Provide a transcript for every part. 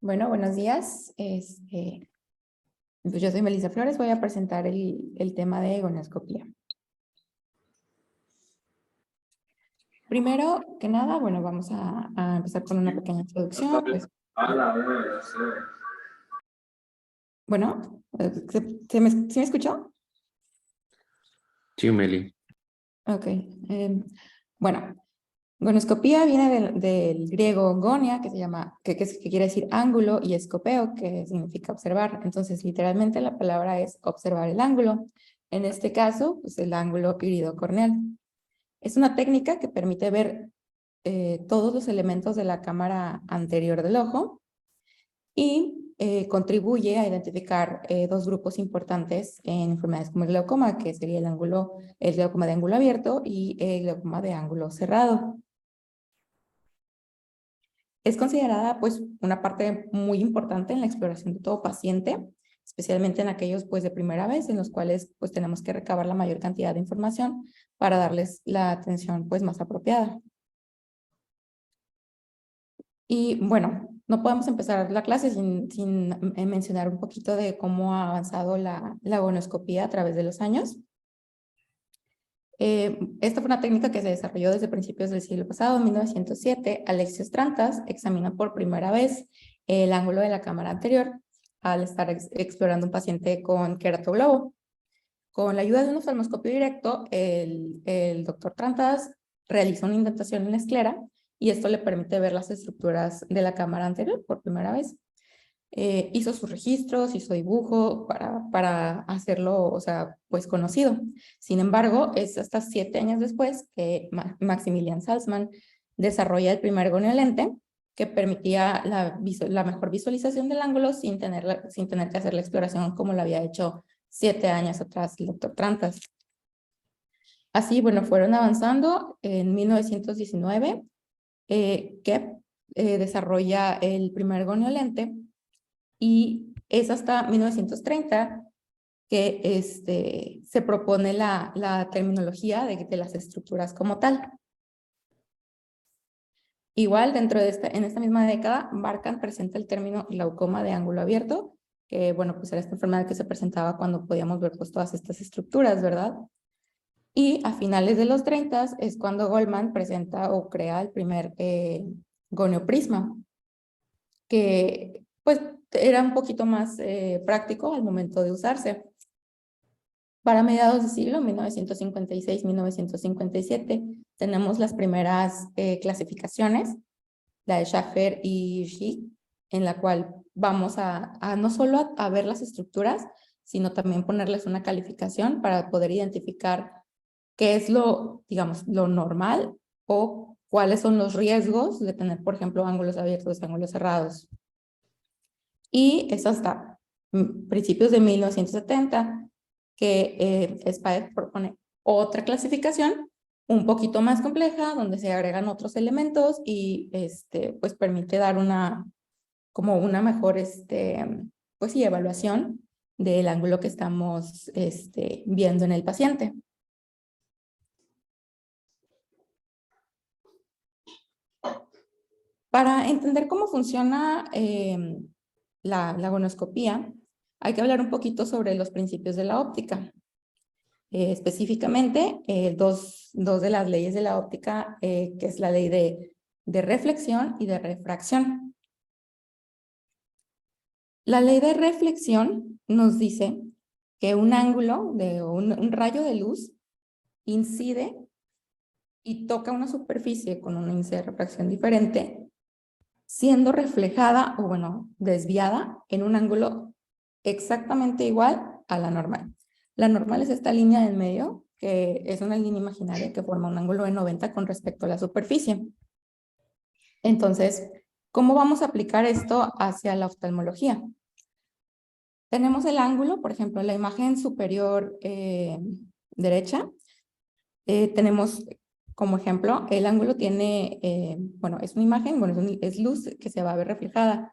Bueno, buenos días. Pues yo soy Melissa Flores, voy a presentar el tema de gonioscopía. Primero que nada, bueno, vamos a empezar con una pequeña introducción. Pues, bueno, ¿sí me escuchó? Sí, Meli. Ok. Bueno, gonioscopía viene del griego gonia, que se llama, que quiere decir ángulo, y escopeo, que significa observar. Entonces, literalmente la palabra es observar el ángulo. En este caso, pues el ángulo iridocorneal. Es una técnica que permite ver todos los elementos de la cámara anterior del ojo y contribuye a identificar dos grupos importantes en enfermedades como el glaucoma, que sería el glaucoma de ángulo abierto y el glaucoma de ángulo cerrado. Es considerada pues una parte muy importante en la exploración de todo paciente, especialmente en aquellos pues de primera vez en los cuales pues tenemos que recabar la mayor cantidad de información para darles la atención pues más apropiada. Y bueno, no podemos empezar la clase sin mencionar un poquito de cómo ha avanzado la gonioscopía a través de los años. Esta fue una técnica que se desarrolló desde principios del siglo pasado, en 1907. Alexios Trantas examina por primera vez el ángulo de la cámara anterior al estar explorando un paciente con queratoglobo. Con la ayuda de un oftalmoscopio directo, el doctor Trantas realiza una indentación en la esclera y esto le permite ver las estructuras de la cámara anterior por primera vez. Hizo sus registros, hizo dibujo para hacerlo, o sea, pues conocido. Sin embargo, es hasta 7 años después que Maximilian Salzmann desarrolla el primer goniolente que permitía la mejor visualización del ángulo sin tener que hacer la exploración como lo había hecho 7 años atrás el doctor Trantas. Así, bueno, fueron avanzando. En 1919, Kepp desarrolla el primer goniolente y es hasta 1930 que se propone la terminología de las estructuras como tal. Igual, en esta misma década, Barkan presenta el término glaucoma de ángulo abierto, que, bueno, pues era esta enfermedad que se presentaba cuando podíamos ver pues todas estas estructuras, ¿verdad? Y a finales de los 30 es cuando Goldman presenta o crea el primer gonioprisma, que pues era un poquito más práctico al momento de usarse. Para mediados de siglo, 1956-1957, tenemos las primeras clasificaciones, la de Schaffer y Schick, en la cual vamos a no solo a ver las estructuras, sino también ponerles una calificación para poder identificar qué es digamos, lo normal o cuáles son los riesgos de tener, por ejemplo, ángulos abiertos, ángulos cerrados. Y es hasta principios de 1970 que SPAEC propone otra clasificación un poquito más compleja, donde se agregan otros elementos y pues permite dar como una mejor pues sí, evaluación del ángulo que estamos viendo en el paciente. Para entender cómo funciona la gonioscopía, hay que hablar un poquito sobre los principios de la óptica. Específicamente, dos de las leyes de la óptica, que es la ley de reflexión y de refracción. La ley de reflexión nos dice que un ángulo de un rayo de luz incide y toca una superficie con un índice de refracción diferente, siendo reflejada o, bueno, desviada en un ángulo exactamente igual a la normal. La normal es esta línea del medio, que es una línea imaginaria que forma un ángulo de 90 con respecto a la superficie. Entonces, ¿cómo vamos a aplicar esto hacia la oftalmología? Tenemos el ángulo, por ejemplo, en la imagen superior derecha, tenemos como ejemplo, el ángulo tiene, bueno, es una imagen, bueno, es luz que se va a ver reflejada.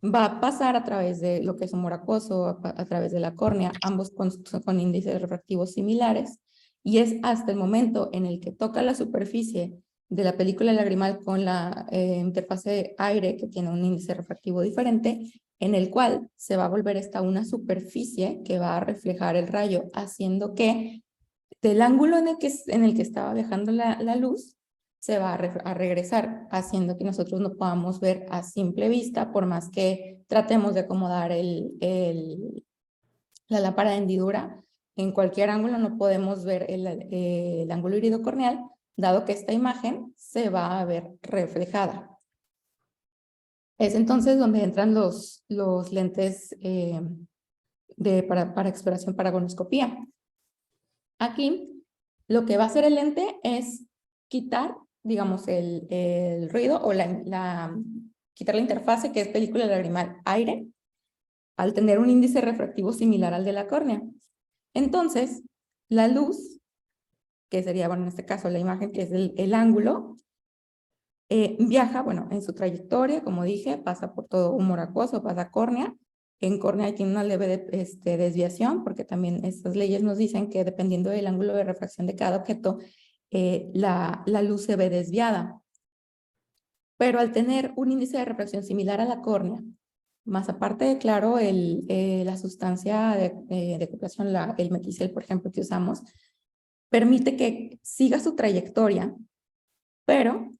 Va a pasar a través de lo que es humor acuoso, a través de la córnea, ambos con índices refractivos similares, y es hasta el momento en el que toca la superficie de la película lagrimal con la interfase aire, que tiene un índice refractivo diferente, en el cual se va a volver esta una superficie que va a reflejar el rayo, haciendo que del ángulo en el que estaba viajando la luz, se va a regresar, haciendo que nosotros no podamos ver a simple vista, por más que tratemos de acomodar la lámpara de hendidura. En cualquier ángulo no podemos ver el ángulo iridocorneal, dado que esta imagen se va a ver reflejada. Es entonces donde entran los lentes para exploración para agonoscopía. Aquí, lo que va a hacer el lente es quitar, digamos, el ruido o quitar la interfase, que es película lagrimal aire, al tener un índice refractivo similar al de la córnea. Entonces, la luz, que sería, bueno, en este caso la imagen, que es el ángulo, viaja, bueno, en su trayectoria, como dije, pasa por todo humor acuoso, pasa a córnea. En córnea tiene una leve desviación, porque también estas leyes nos dicen que dependiendo del ángulo de refracción de cada objeto, la luz se ve desviada. Pero al tener un índice de refracción similar a la córnea, más aparte, claro, la sustancia de acoplación, el meticel, por ejemplo, que usamos, permite que siga su trayectoria, pero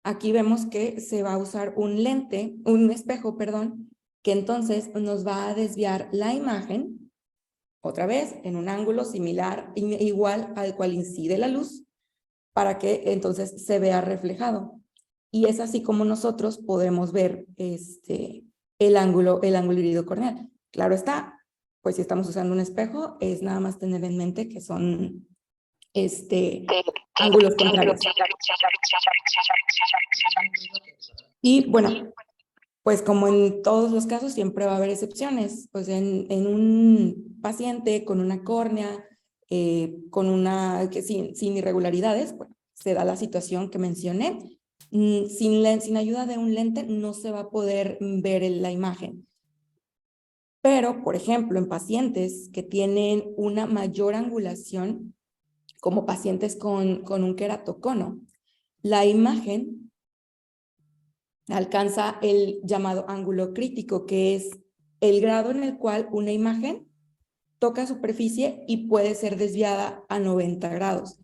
aquí vemos que se va a usar un espejo, perdón, que entonces nos va a desviar la imagen, otra vez, en un ángulo similar, igual al cual incide la luz, para que entonces se vea reflejado. Y es así como nosotros podemos ver el ángulo iridocorneal. Claro está, pues si estamos usando un espejo, es nada más tener en mente que son ángulos contrarios. Y bueno, pues como en todos los casos siempre va a haber excepciones. Pues en un paciente con una córnea, sin irregularidades, bueno, se da la situación que mencioné. Sin ayuda de un lente no se va a poder ver la imagen. Pero, por ejemplo, en pacientes que tienen una mayor angulación, como pacientes con un queratocono, la imagen alcanza el llamado ángulo crítico, que es el grado en el cual una imagen toca superficie y puede ser desviada a 90 grados.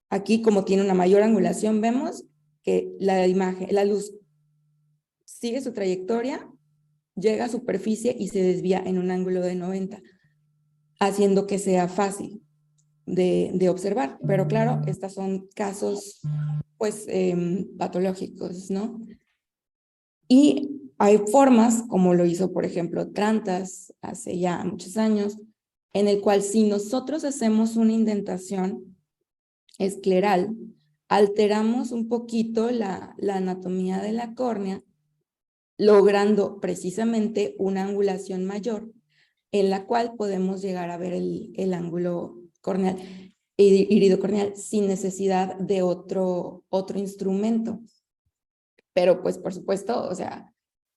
Aquí, como tiene una mayor angulación, vemos que la luz sigue su trayectoria, llega a superficie y se desvía en un ángulo de 90, haciendo que sea fácil de observar. Pero claro, estos son casos pues patológicos, ¿no? Y hay formas, como lo hizo, por ejemplo, Trantas hace ya muchos años, en el cual si nosotros hacemos una indentación escleral, alteramos un poquito la anatomía de la córnea, logrando precisamente una angulación mayor, en la cual podemos llegar a ver el ángulo corneal, iridocorneal, sin necesidad de otro instrumento. Pero pues por supuesto, o sea,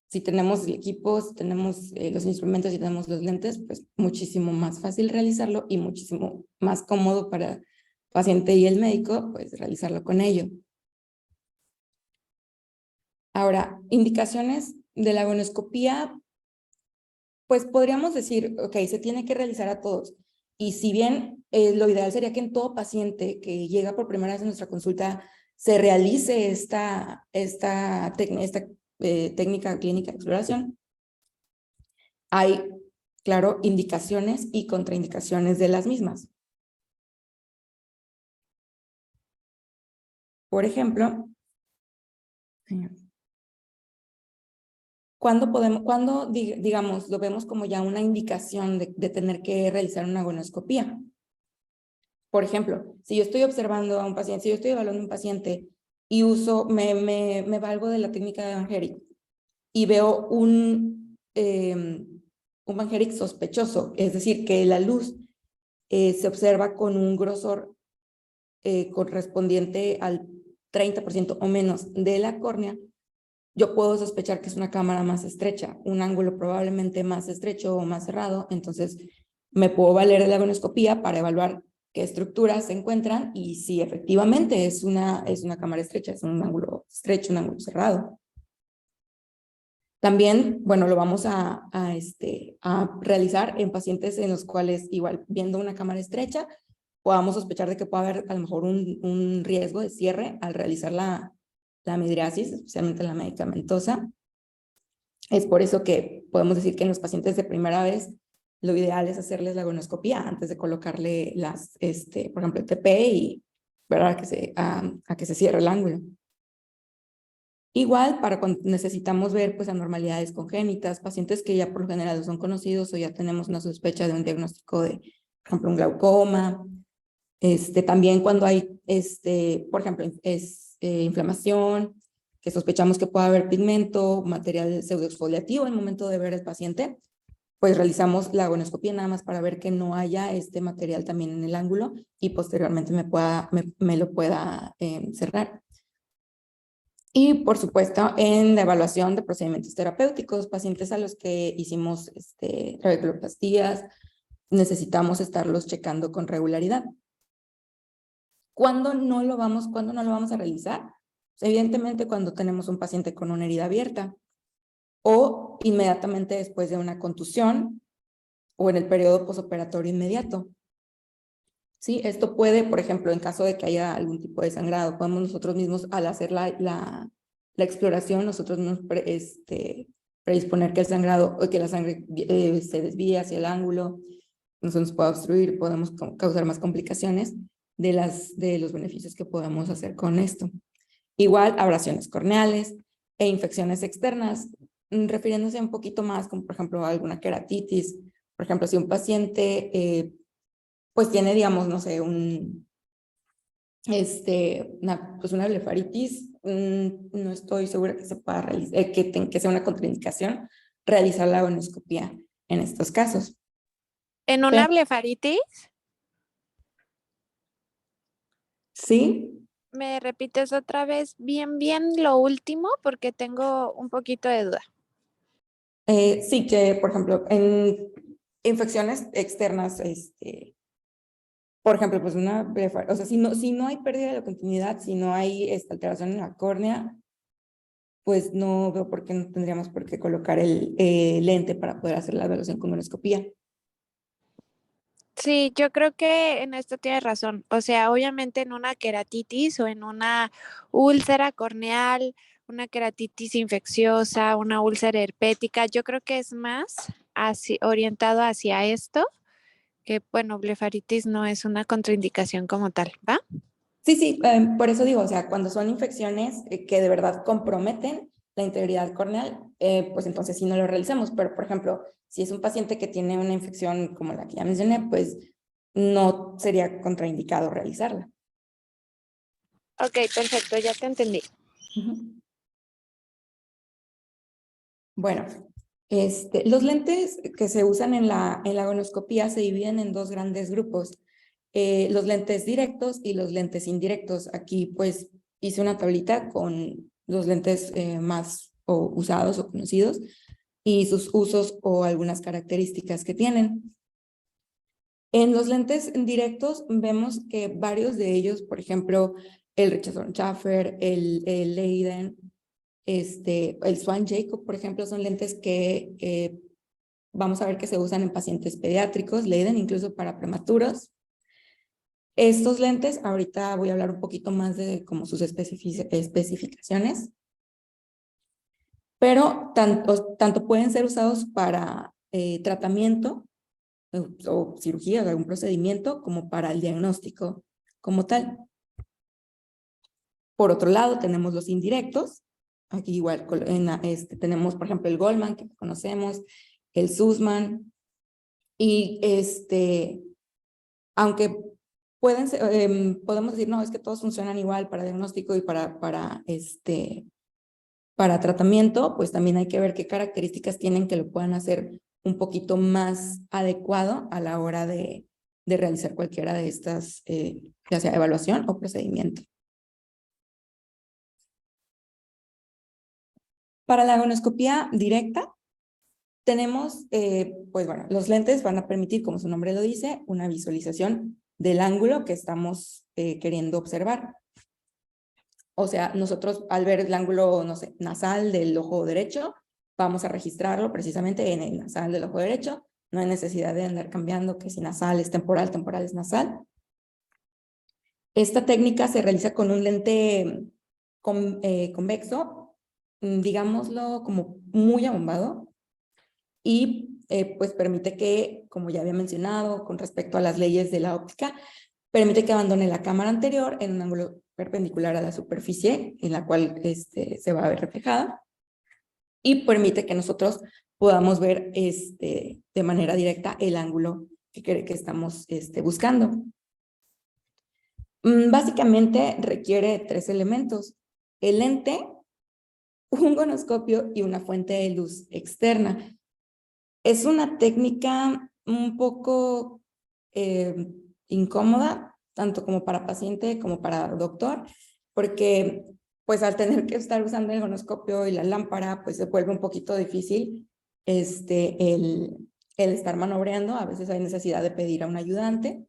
si tenemos el equipo, si tenemos los instrumentos y tenemos los lentes, pues muchísimo más fácil realizarlo y muchísimo más cómodo para el paciente y el médico, pues realizarlo con ello. Ahora, indicaciones de la agonoscopía, pues podríamos decir, ok, se tiene que realizar a todos. Y si bien lo ideal sería que en todo paciente que llega por primera vez a nuestra consulta se realice esta técnica clínica de exploración, hay, claro, indicaciones y contraindicaciones de las mismas. Por ejemplo, cuando digamos, lo vemos como ya una indicación de tener que realizar una agonoscopía. Por ejemplo, si yo estoy observando a un paciente, si yo estoy evaluando a un paciente y me valgo de la técnica de Van Herrick y veo un Van Herrick sospechoso, es decir, que la luz se observa con un grosor correspondiente al 30% o menos de la córnea, yo puedo sospechar que es una cámara más estrecha, un ángulo probablemente más estrecho o más cerrado, entonces me puedo valer de la agonoscopía para evaluar qué estructuras se encuentran y si efectivamente es una cámara estrecha, es un ángulo estrecho, un ángulo cerrado. También, bueno, lo vamos a realizar en pacientes en los cuales, igual, viendo una cámara estrecha, podamos sospechar de que puede haber a lo mejor un riesgo de cierre al realizar la midriasis, especialmente la medicamentosa. Es por eso que podemos decir que en los pacientes de primera vez, lo ideal es hacerles la agonoscopía antes de colocarle por ejemplo, el TP y esperar a que se cierre el ángulo. Igual, para cuando necesitamos ver pues anormalidades congénitas, pacientes que ya por lo general son conocidos o ya tenemos una sospecha de un diagnóstico de, por ejemplo, un glaucoma. También cuando hay, por ejemplo, inflamación, que sospechamos que pueda haber pigmento, material pseudoexfoliativo en el momento de ver al paciente, pues realizamos la agonoscopia nada más para ver que no haya este material también en el ángulo y posteriormente me lo pueda cerrar. Y, por supuesto, en la evaluación de procedimientos terapéuticos, pacientes a los que hicimos trabeculoplastías, necesitamos estarlos checando con regularidad. ¿Cuándo no lo vamos a realizar? Pues, evidentemente, cuando tenemos un paciente con una herida abierta o inmediatamente después de una contusión o en el periodo posoperatorio inmediato. Sí, esto puede, por ejemplo, en caso de que haya algún tipo de sangrado, podemos nosotros mismos, al hacer la exploración, nosotros nos predisponer que el sangrado, o que la sangre se desvíe hacia el ángulo, no se nos puede obstruir, podemos causar más complicaciones de los beneficios que podemos hacer con esto. Igual, abrasiones corneales e infecciones externas, refiriéndose un poquito más, como por ejemplo alguna queratitis. Por ejemplo, si un paciente pues tiene, digamos, no sé, una blefaritis, no estoy segura que se pueda realizar, que sea una contraindicación realizar la agonoscopía en estos casos. ¿En una blefaritis? Sí. ¿Me repites otra vez bien lo último? Porque tengo un poquito de duda. Sí, que por ejemplo, en infecciones externas, por ejemplo, pues o sea, si no hay pérdida de la continuidad, si no hay alteración en la córnea, pues no veo por qué no tendríamos por qué colocar el lente para poder hacer la evaluación con agonoscopía. Sí, yo creo que en esto tienes razón. O sea, obviamente en una queratitis o en una úlcera corneal, una queratitis infecciosa, una úlcera herpética, yo creo que es más orientado hacia esto, que bueno, blefaritis no es una contraindicación como tal, ¿va? Sí, por eso digo, o sea, cuando son infecciones que de verdad comprometen la integridad corneal, pues entonces sí no lo realizamos. Pero, por ejemplo, si es un paciente que tiene una infección como la que ya mencioné, pues no sería contraindicado realizarla. Ok, perfecto, ya te entendí. Bueno, los lentes que se usan en la agonoscopía se dividen en dos grandes grupos. Los lentes directos y los lentes indirectos. Aquí pues hice una tablita con los lentes más usados o conocidos y sus usos o algunas características que tienen. En los lentes directos vemos que varios de ellos, por ejemplo, el Richardson Schaffer, el Leiden, el Swan Jacob, por ejemplo, son lentes que vamos a ver que se usan en pacientes pediátricos, Leiden incluso para prematuros. Estos lentes, ahorita voy a hablar un poquito más de como sus especificaciones, pero tanto pueden ser usados para tratamiento o cirugía o algún procedimiento como para el diagnóstico como tal. Por otro lado, tenemos los indirectos. Aquí igual tenemos, por ejemplo, el Goldman, que conocemos, el Sussman, y aunque podemos decir, no, es que todos funcionan igual para diagnóstico y para tratamiento, pues también hay que ver qué características tienen que lo puedan hacer un poquito más adecuado a la hora de realizar cualquiera de estas, ya sea evaluación o procedimiento. Para la agonoscopía directa, tenemos, pues bueno, los lentes van a permitir, como su nombre lo dice, una visualización del ángulo que estamos queriendo observar. O sea, nosotros al ver el ángulo, no sé, nasal del ojo derecho, vamos a registrarlo precisamente en el nasal del ojo derecho. No hay necesidad de andar cambiando que si nasal es temporal, temporal es nasal. Esta técnica se realiza con un lente convexo, digámoslo como muy abombado, y pues permite que, como ya había mencionado, con respecto a las leyes de la óptica, permite que abandone la cámara anterior en un ángulo perpendicular a la superficie en la cual se va a ver reflejada, y permite que nosotros podamos ver de manera directa el ángulo que estamos buscando. Básicamente requiere 3 elementos: el lente, un gonoscopio y una fuente de luz externa. Es una técnica un poco incómoda, tanto como para paciente como para doctor, porque pues al tener que estar usando el gonoscopio y la lámpara, pues se vuelve un poquito difícil el estar manobreando. A veces hay necesidad de pedir a un ayudante.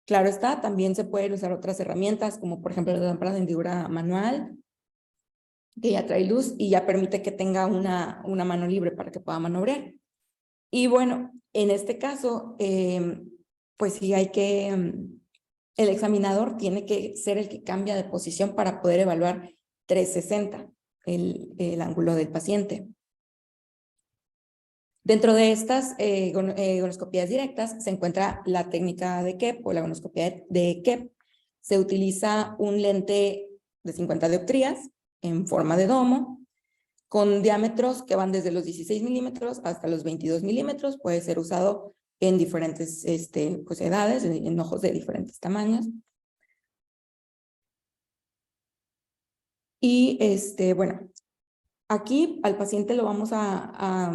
Claro está, también se pueden usar otras herramientas, como por ejemplo la lámpara de hendidura manual, que ya trae luz y ya permite que tenga una mano libre para que pueda manobrear. Y bueno, en este caso, pues sí hay que, el examinador tiene que ser el que cambia de posición para poder evaluar 360 el ángulo del paciente. Dentro de estas gonoscopías directas se encuentra la técnica de Kepp o la gonoscopía de Kepp. Se utiliza un lente de 50 dioptrías en forma de domo, con diámetros que van desde los 16 milímetros hasta los 22 milímetros. Puede ser usado en diferentes pues, edades, en ojos de diferentes tamaños. Y bueno, aquí al paciente lo vamos a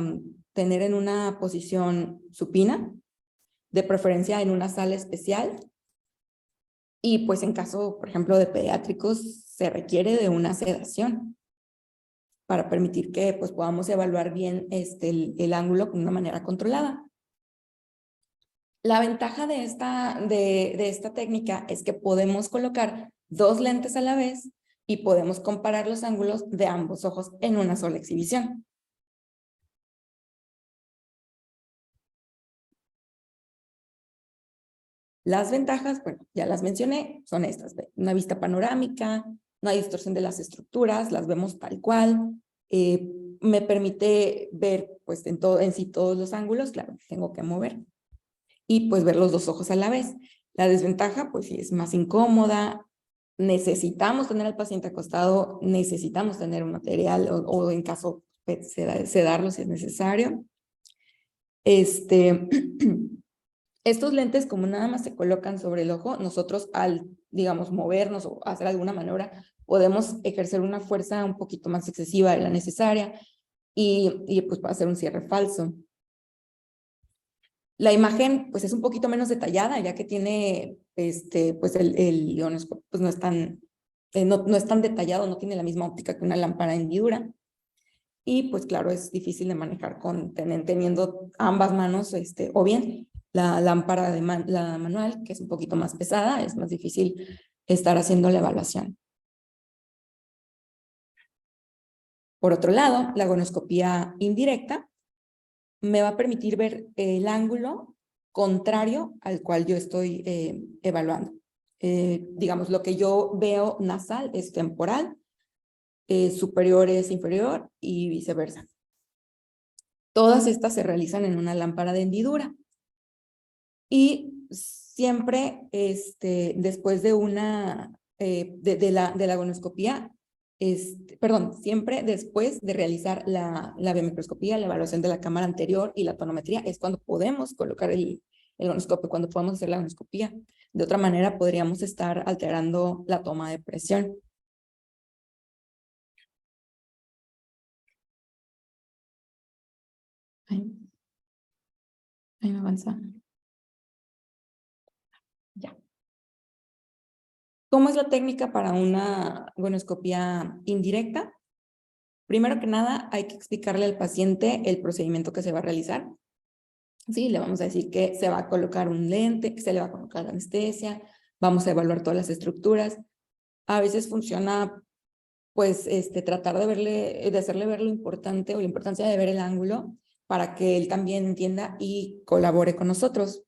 tener en una posición supina, de preferencia en una sala especial. Y pues en caso, por ejemplo, de pediátricos, se requiere de una sedación para permitir que pues, podamos evaluar bien el ángulo de una manera controlada. La ventaja de esta técnica es que podemos colocar 2 lentes a la vez y podemos comparar los ángulos de ambos ojos en una sola exhibición. Las ventajas, bueno, ya las mencioné, son estas: una vista panorámica, no hay distorsión de las estructuras, las vemos tal cual, me permite ver pues en sí todos los ángulos, claro, tengo que mover, y pues ver los 2 ojos a la vez. La desventaja, pues sí, es más incómoda, necesitamos tener al paciente acostado, necesitamos tener un material o en caso sedarlo si es necesario. Estos lentes, como nada más se colocan sobre el ojo, nosotros al, digamos, movernos o hacer alguna maniobra, podemos ejercer una fuerza un poquito más excesiva de la necesaria y pues hacer un cierre falso. La imagen, pues es un poquito menos detallada, ya que tiene, pues el ionoscopio, pues no es tan detallado, no tiene la misma óptica que una lámpara de hendidura. Y pues claro, es difícil de manejar teniendo ambas manos, o bien la lámpara la manual, que es un poquito más pesada, es más difícil estar haciendo la evaluación. Por otro lado, la gonoscopía indirecta me va a permitir ver el ángulo contrario al cual yo estoy evaluando. Digamos, lo que yo veo nasal es temporal, superior es inferior y viceversa. Todas estas se realizan en una lámpara de hendidura. Y siempre después de la gonoscopía, siempre después de realizar la biomicroscopía, la evaluación de la cámara anterior y la tonometría, es cuando podemos colocar el gonoscopio, cuando podemos hacer la gonoscopía. De otra manera, podríamos estar alterando la toma de presión. Ahí me avanza. Ya. ¿Cómo es la técnica para una gonoscopía indirecta? Primero que nada, hay que explicarle al paciente el procedimiento que se va a realizar. Sí, le vamos a decir que se va a colocar un lente, que se le va a colocar la anestesia, vamos a evaluar todas las estructuras. A veces funciona, pues, tratar de hacerle ver lo importante o la importancia de ver el ángulo para que él también entienda y colabore con nosotros.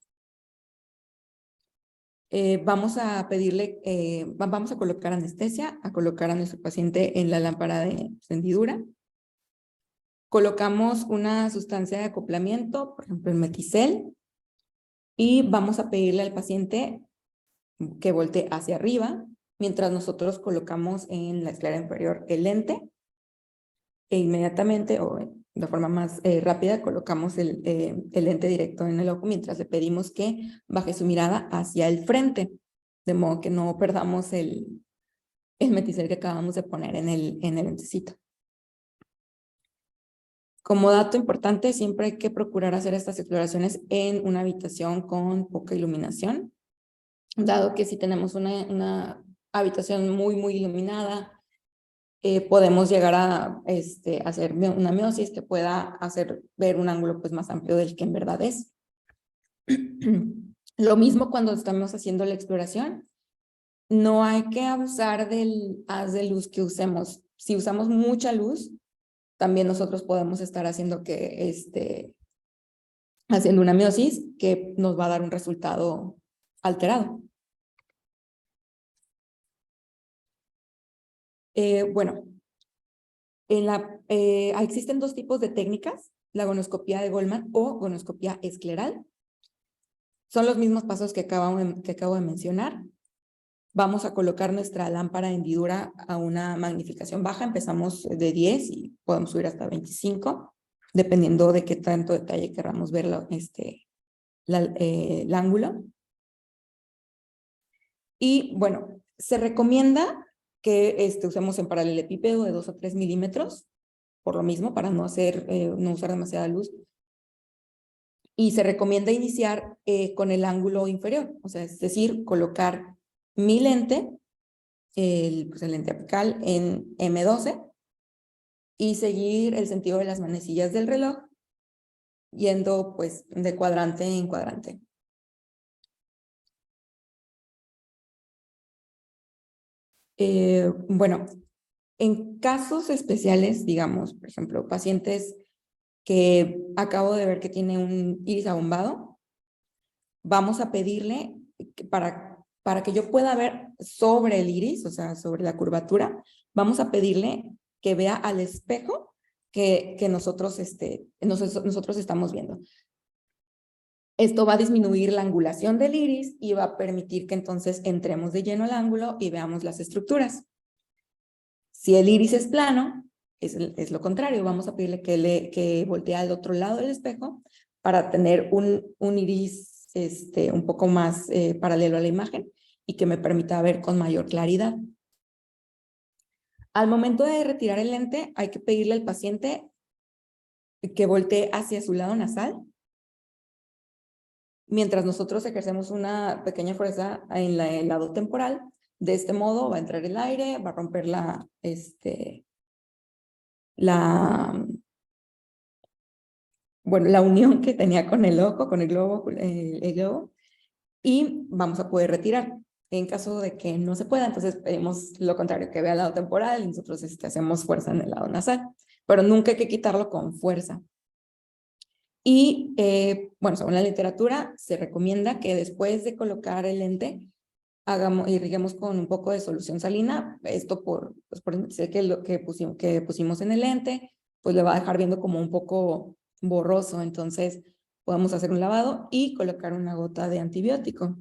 Vamos a pedirle, vamos a colocar anestesia, a colocar a nuestro paciente en la lámpara de hendidura. Colocamos una sustancia de acoplamiento, por ejemplo el Meticel, y vamos a pedirle al paciente que voltee hacia arriba, mientras nosotros colocamos en la esclera inferior el lente, e inmediatamente o de forma más rápida colocamos el lente directo en el ojo, mientras le pedimos que baje su mirada hacia el frente, de modo que no perdamos el Meticel que acabamos de poner en el lentecito. Como dato importante, siempre hay que procurar hacer estas exploraciones en una habitación con poca iluminación, dado que si tenemos una habitación muy iluminada, podemos llegar a hacer una miosis que pueda hacer ver un ángulo pues, más amplio del que en verdad es. Lo mismo cuando estamos haciendo la exploración, no hay que abusar del haz de luz que usemos. Si usamos mucha luz, también nosotros podemos estar haciendo haciendo una miosis que nos va a dar un resultado alterado. Bueno, existen dos tipos de técnicas, la gonoscopía de Goldman o gonoscopía escleral. Son los mismos pasos que acabo de mencionar. Vamos a colocar nuestra lámpara de hendidura a una magnificación baja. Empezamos de 10 y podemos subir hasta 25, dependiendo de qué tanto detalle queramos ver el ángulo. Y bueno, se recomienda que usemos en paralelepípedo de 2 o 3 milímetros, por lo mismo, para no usar demasiada luz. Y se recomienda iniciar con el ángulo inferior, o sea, es decir, colocar mi lente, el lente apical en M12 y seguir el sentido de las manecillas del reloj, yendo pues de cuadrante en cuadrante. Bueno, en casos especiales, digamos, por ejemplo, pacientes que acabo de ver que tiene un iris abombado, vamos a pedirle que para que yo pueda ver sobre el iris, o sea, sobre la curvatura, vamos a pedirle que vea al espejo que nosotros estamos viendo. Esto va a disminuir la angulación del iris y va a permitir que entonces entremos de lleno al ángulo y veamos las estructuras. Si el iris es plano, es lo contrario, vamos a pedirle que voltee al otro lado del espejo para tener un iris un poco más paralelo a la imagen y que me permita ver con mayor claridad. Al momento de retirar el lente, hay que pedirle al paciente que voltee hacia su lado nasal, mientras nosotros ejercemos una pequeña fuerza en el lado temporal. De este modo va a entrar el aire, va a romper la unión que tenía con el ojo, con el globo, y vamos a poder retirar. En caso de que no se pueda, entonces pedimos lo contrario, que vea el lado temporal y nosotros hacemos fuerza en el lado nasal, pero nunca hay que quitarlo con fuerza. Y bueno, según la literatura, se recomienda que después de colocar el lente, irriguemos con un poco de solución salina. Esto por decir que lo que pusimos en el lente, pues le va a dejar viendo como un poco borroso. Entonces, podemos hacer un lavado y colocar una gota de antibiótico.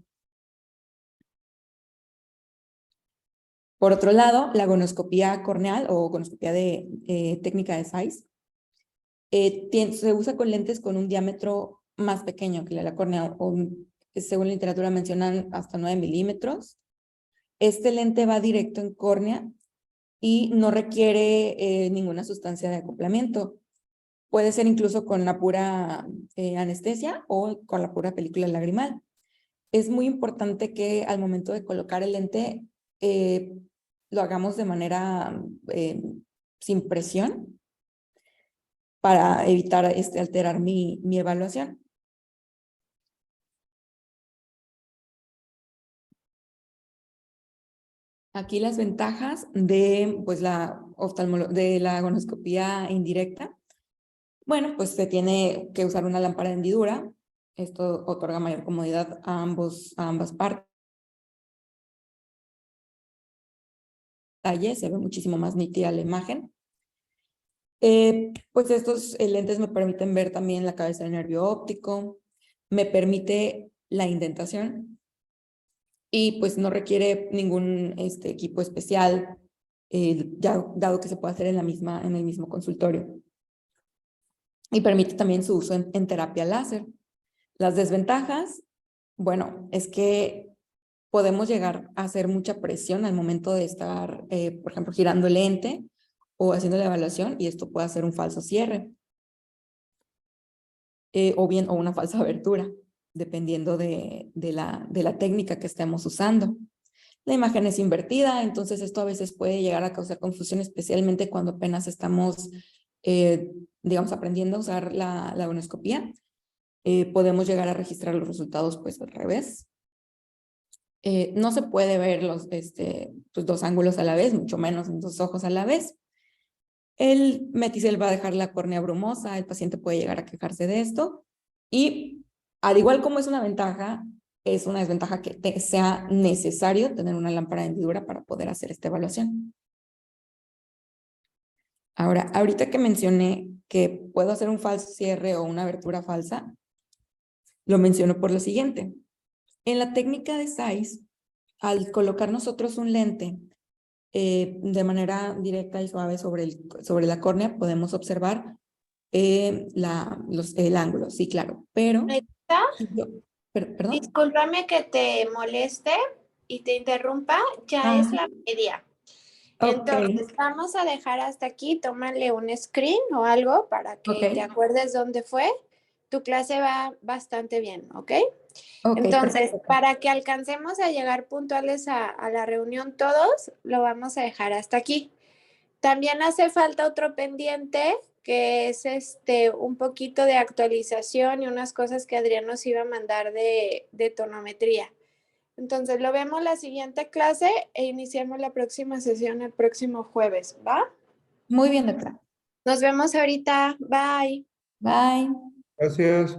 Por otro lado, la gonoscopía corneal o gonoscopía de técnica de Zeiss se usa con lentes con un diámetro más pequeño que la córnea, según la literatura mencionan hasta 9 milímetros. Este lente va directo en córnea y no requiere ninguna sustancia de acoplamiento. Puede ser incluso con la pura anestesia o con la pura película lagrimal. Es muy importante que al momento de colocar el lente lo hagamos de manera sin presión para evitar alterar mi evaluación. Aquí las ventajas de, pues, de la agonoscopía indirecta. Bueno, pues se tiene que usar una lámpara de hendidura. Esto otorga mayor comodidad a ambas partes. Se ve muchísimo más nítida la imagen. Pues estos lentes me permiten ver también la cabeza del nervio óptico, me permite la indentación y pues no requiere ningún equipo especial, ya dado que se puede hacer en el mismo consultorio. Y permite también su uso en terapia láser. Las desventajas, bueno, es que podemos llegar a hacer mucha presión al momento de estar, por ejemplo, girando el lente o haciendo la evaluación, y esto puede hacer un falso cierre. O una falsa abertura, dependiendo de la técnica que estemos usando. La imagen es invertida, entonces esto a veces puede llegar a causar confusión, especialmente cuando apenas estamos, digamos, aprendiendo a usar la agonoscopía. Podemos llegar a registrar los resultados pues al revés. No se puede ver pues, dos ángulos a la vez, mucho menos en dos ojos a la vez. El Meticel va a dejar la córnea brumosa, el paciente puede llegar a quejarse de esto, y al igual como es una ventaja, es una desventaja que sea necesario tener una lámpara de hendidura para poder hacer esta evaluación. Ahora, ahorita que mencioné que puedo hacer un falso cierre o una abertura falsa, lo menciono por lo siguiente. En la técnica de Zeiss, al colocar nosotros un lente de manera directa y suave sobre la córnea, podemos observar el ángulo, sí, claro, pero... ¿Perdón? Discúlpame que te moleste y te interrumpa, ya es la media. Entonces, vamos a dejar hasta aquí, tómale un screen o algo para que te acuerdes dónde fue. Tu clase va bastante bien, ¿ok? Entonces, perfecto. Para que alcancemos a llegar puntuales a la reunión todos, lo vamos a dejar hasta aquí. También hace falta otro pendiente que es un poquito de actualización y unas cosas que Adrián nos iba a mandar de tonometría. Entonces lo vemos la siguiente clase e iniciamos la próxima sesión el próximo jueves, ¿va? Muy bien, doctora. Nos vemos ahorita. Bye. Bye. Gracias.